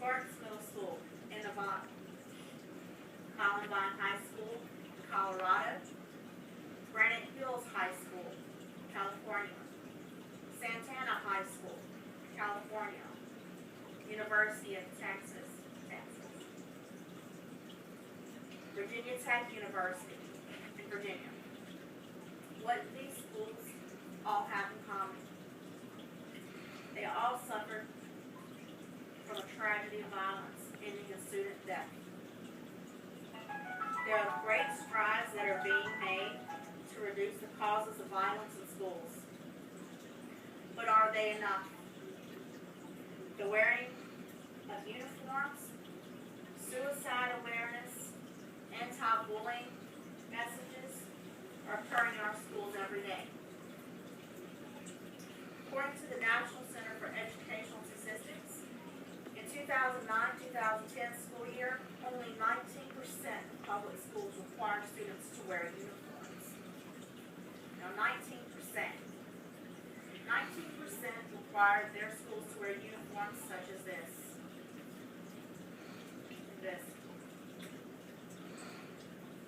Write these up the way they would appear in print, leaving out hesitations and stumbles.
Sparks Middle School in Nevada, Columbine High School, Colorado, Granite Hills High School, California, Santana High School, California, University of Texas, Virginia Tech University in Virginia. What do these schools all have in common? They all suffered from a tragedy of violence ending in student death. There are great strides that are being made to reduce the causes of violence in schools. But are they enough? The wearing of uniforms, suicide awareness, anti-bullying messages are occurring in our schools every day. According to the National Center for Educational Statistics, in 2009-2010 school year, only 19% of public schools require students to wear uniforms. Now 19% required their schools to wear uniforms such as this.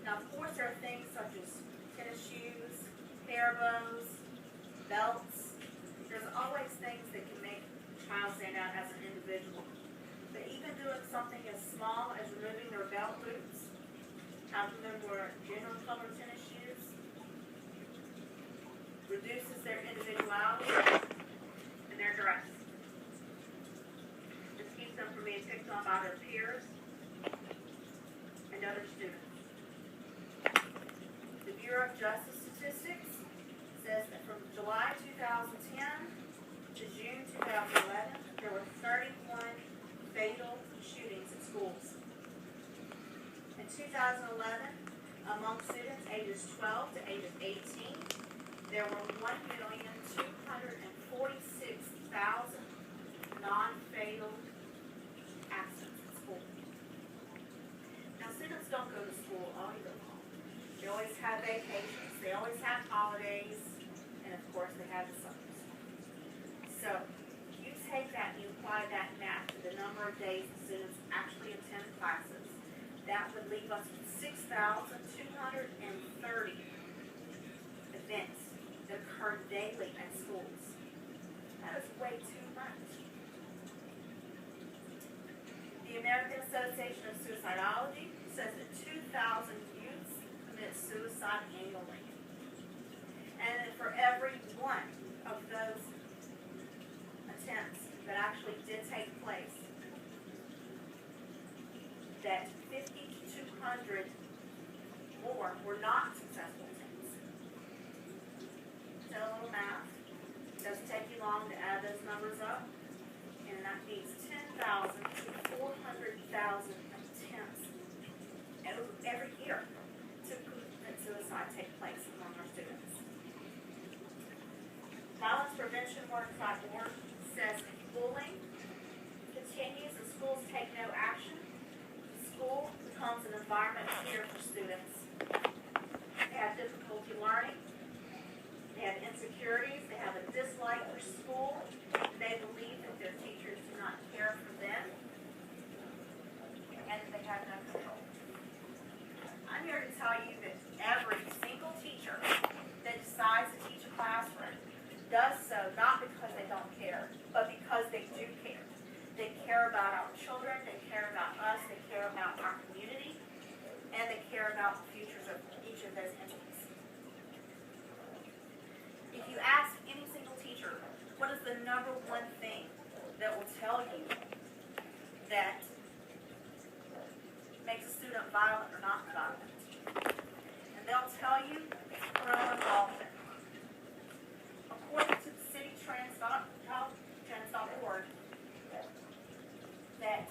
Now of course there are things such as tennis shoes, hair bows, belts. There's always things that can make a child stand out as an individual. But even doing something as small as removing their belt loops, having them wear general colored tennis shoes, reduces their individuality and their dress. This keeps them from being picked on by their peers and other students. The Bureau of Justice Statistics says that from July 2010 to June 2011, there were 31 fatal shootings in schools. In 2011, among students ages 12 to ages 18, there were 1,246,000 non-fatal accidents in school. Now, students don't go to school all year long. They always have vacations, they always have holidays, and of course they have the summers. So, you take that and you apply that math to the number of days the students actually attend classes. That would leave us with 6,230 events that occur daily at schools. That is way too much. The American Association of Suicidology says that 2,000 youths commit suicide annually. And that for every one of those attempts that actually did take place, that 50 to 200 more were not successful attempts. So a little math. It doesn't take you long to add those numbers up. And that means 10,000 to 400,000 attempts every year to commit suicide take place among our students. ViolencePreventionWorks.org says if bullying continues and schools take no action, school becomes an environment of fear for students. They have difficulty learning, they have insecurities, they have a dislike for school, they believe that their teachers do not care for them, and that they have no control. I'm here to tell you that every single teacher that decides to teach a classroom does so not because they don't care, but because they do care. They care about our children, they care about us, they care about our community, and they care about the futures of each of those entities. If you ask any single teacher, what is the number one thing that will tell you that makes a student violent or not violent? And they'll tell you it's parental involvement. According to the citytrans.org, that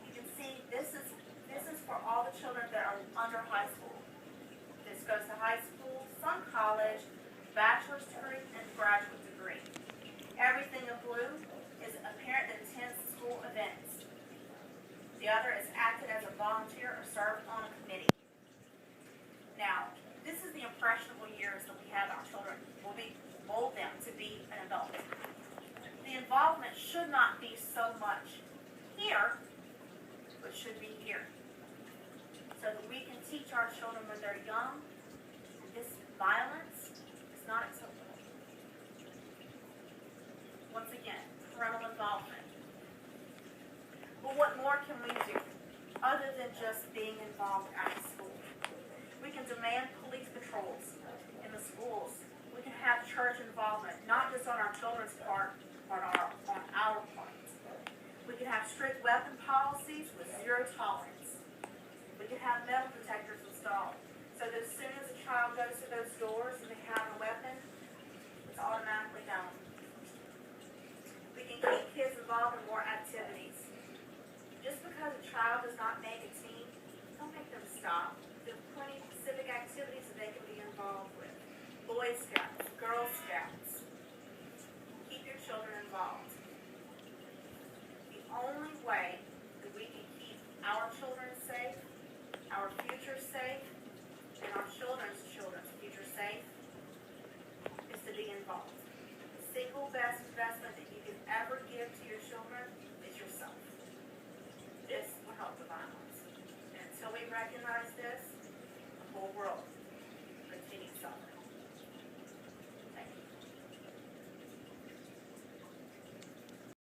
you can see this is for all the children that are under high school. This goes to high school, some college, bachelor's degree, and graduate degree. Everything in blue is a parent that attends school events. The other is acted as a volunteer or served on a committee. Now, this is the impressionable years that we have our children. We mold them to be an adult. The involvement should not be so much here they're young. And this violence is not acceptable. Once again, parental involvement. But what more can we do other than just being involved at school? We can demand police patrols in the schools. We can have church involvement, not just on our children's part, but on our part. We can have strict weapon policies with zero tolerance. We can have metal detectors installed so that as soon as a child goes to those doors and they have a weapon, it's automatically known. We can keep kids involved in more activities. Just because a child does not make a team, don't make them stop. There are plenty of civic activities that they can be involved with. Boy Scouts, Girl Scouts. Keep your children involved. The only way that we can keep our children safe, our future safe, and our children's future safe is to be involved. The single best investment that you can ever give to your children is yourself. This will help the violence. And until we recognize this, the whole world continues suffering.